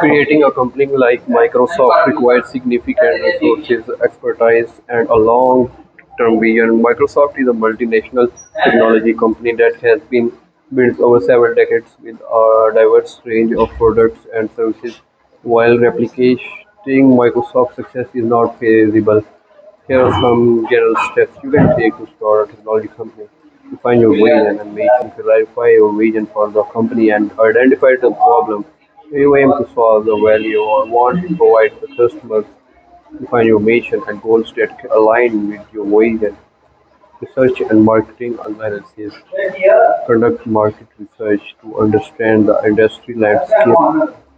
Creating a company like Microsoft requires significant resources, expertise, and a long-term vision. Microsoft is a multinational technology company that has been built over several decades with a diverse range of products and services. While replicating Microsoft's success is not feasible, here are some general steps you can take to start a technology company. Define your vision and mission, clarify your vision for the company and identify the problem you aim to solve, the value or want to provide to the customers. Define your mission and goals that align with your vision. Research and marketing analysis. Conduct market research to understand the industry landscape,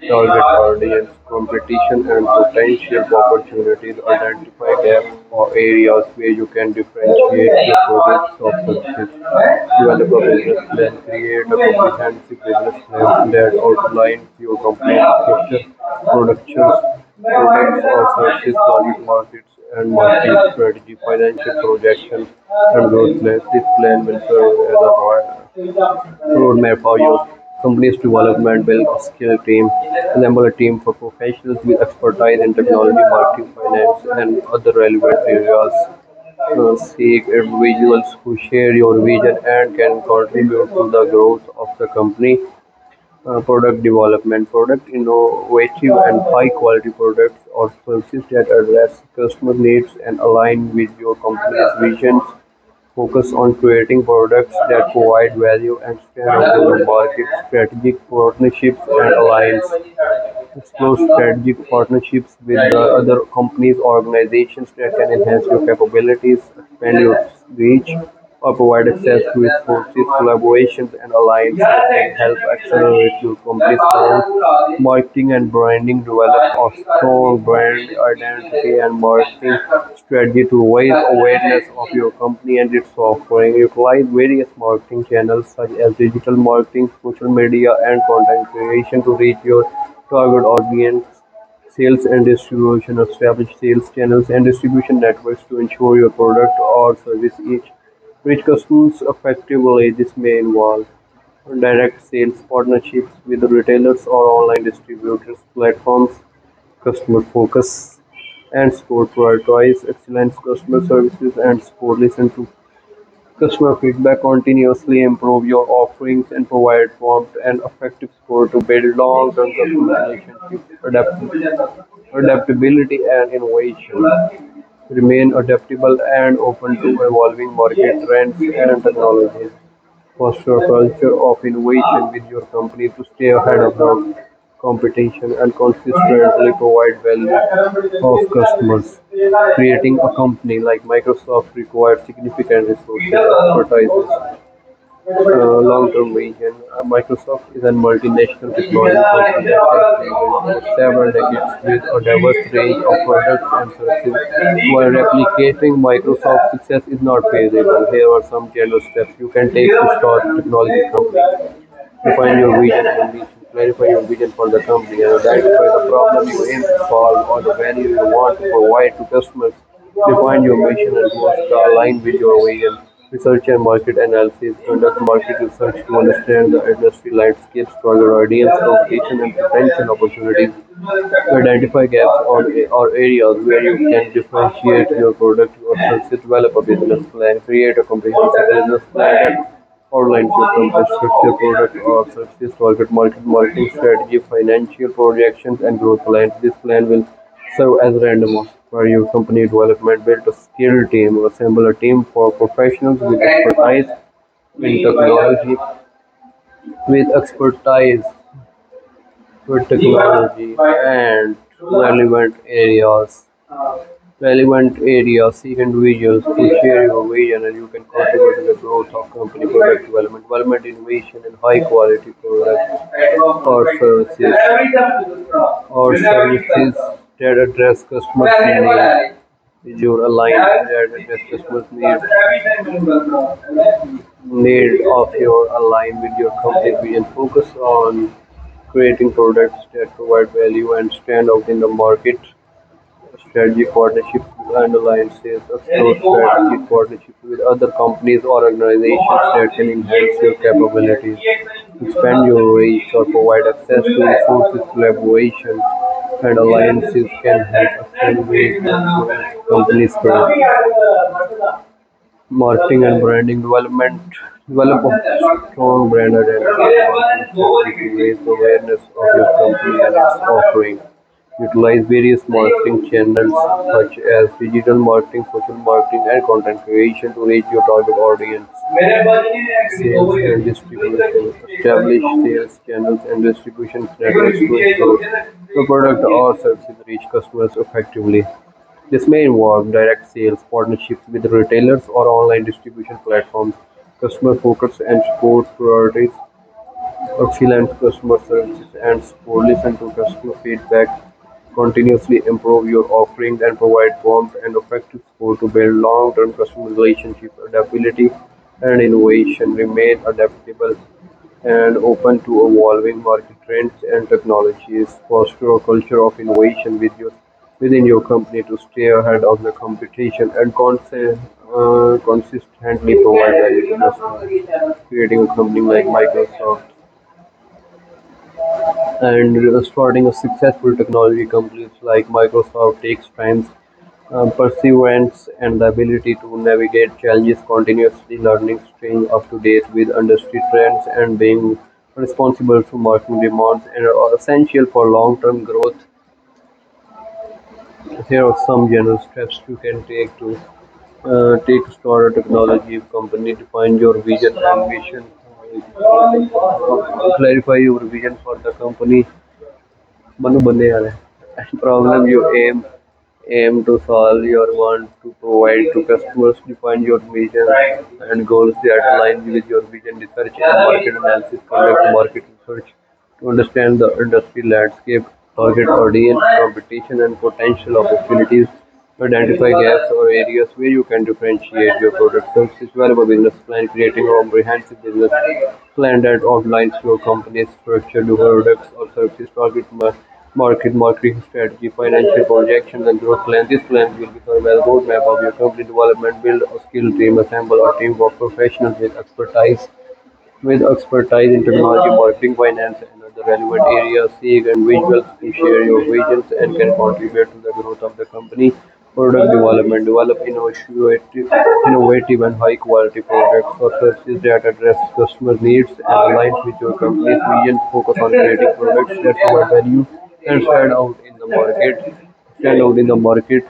target audience, competition, and potential opportunities. Identify gaps or areas where you can differentiate your products or services. Develop a business plan. Create a comprehensive business plan that outlines your company's structure, products or services, target markets, and market strategy, financial projections, and growth plans. This plan will serve as a roadmap for your company's development. Build a skill team. Assemble a team for professionals with expertise in technology, marketing, finance, and other relevant areas. Seek individuals who share your vision and can contribute to the growth of the company. Product development, product innovative and high quality products or services that address customer needs and align with your company's visions. Focus on creating products that provide value and stand out in the market. Strategic partnerships and alliance. Explore strategic partnerships with the other companies, organizations that can enhance your capabilities, expand your reach, or provide access to resources, collaborations, and alliances that can help accelerate your company's growth. Marketing and branding. Develop a strong brand identity and marketing strategy to raise awareness of your company and its offering. Utilize various marketing channels such as digital marketing, social media, and content creation to reach your target audience. Sales and distribution. Establish sales channels and distribution networks to ensure your product or service each reach customers effectively. This may involve direct sales partnerships with retailers or online distributors platforms. Customer focus and support. Prioritize excellence customer services and support. Listen to customer feedback, continuously improve your offerings, and provide prompt and effective support to build long-term customer relationships. Adaptability and innovation. Remain adaptable and open to evolving market trends and technologies. Foster a culture of innovation with your company to stay ahead of the competition and consistently provide value of customers. Creating a company like Microsoft requires significant resources, expertise, long-term vision. Microsoft is a multinational technology company that has been built for several decades with a diverse range of products and services. While replicating Microsoft's success is not feasible, here are some general steps you can take to start a technology company. Define your vision and mission. Clarify your vision for the company and identify the problem you aim to solve or the value you want to provide to customers. Define your mission and goals to align with your vision. Research and market analysis. Conduct market research to understand the industry landscapes, target audience, competition, and potential opportunities. Identify gaps or areas where you can differentiate your product or service. Develop a business plan. Create a comprehensive business plan that outlines your company's structure, product or services, target market, marketing strategy, financial projections, and growth plans. This plan will serve as random for your company development. Build a skilled team. Assemble a team for professionals in technology, with expertise with technology and relevant areas. Seek individuals to share your vision and you can contribute to the growth of company product development, innovation, and high quality products or services that address customers' needs. With your aligned that address customers' need of your align with your company's vision. Focus on creating products that provide value and stand out in the market. strategic partnerships and alliances, explore strategic partnerships with other companies or organizations that can enhance your capabilities, expand your reach, or provide access to resources. Collaboration and alliances can help accelerate companies' growth. Marketing and branding development. Develop a strong brand identity and marketing strategy to raise the awareness of your company and its offering. Utilize various marketing channels such as digital marketing, social marketing, and content creation to reach your target audience. Sales and distribution. Establish sales channels and distribution networks to ensure your product or services reach customers effectively. This may involve direct sales partnerships with retailers or online distribution platforms. Customer focus and support priorities. Excellent customer services and support. Listen to customer feedback. Continuously improve your offerings and provide prompt and effective support to build long-term customer relationships. Adaptability and innovation. Remain adaptable and open to evolving market trends and technologies. Foster a culture of innovation within your company to stay ahead of the competition and consistently provide value to customers. Creating a company like Microsoft and starting a successful technology companies like Microsoft takes time, perseverance, and the ability to navigate challenges, continuously learning, staying up to date with industry trends, and being responsible to marketing demands and are essential for long-term growth. Here are some general steps you can take to start a technology company. Define your vision and mission. Clarify your vision for the company. Manu बंदे यार है. Problem you aim to solve. Your want to provide to customers. Define your vision and goals that align with your vision. Research and market analysis. Conduct market research to understand the industry landscape, target audience, competition, and potential opportunities. Identify gaps or areas where you can differentiate your product services. Develop a business plan. Creating a comprehensive business plan that outlines your company's structure, new products or services, target marketing strategy, financial projections, and growth plan. This plan will become a roadmap of your company development. Build a skill team, assemble a team of professionals with expertise in technology, marketing, finance, and other relevant areas. Seek individuals to share your visions and can contribute to the growth of the company. Product development. Develop innovative and high quality products or services that address customer needs and align with your company's vision. Focus on creating products that provide value and stand out in the market.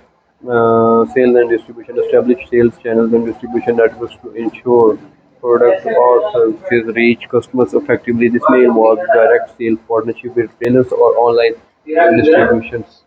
Sales and distribution. Establish sales channels and distribution networks to ensure product or services reach customers effectively. This may involve direct sales partnership with retailers or online distributions.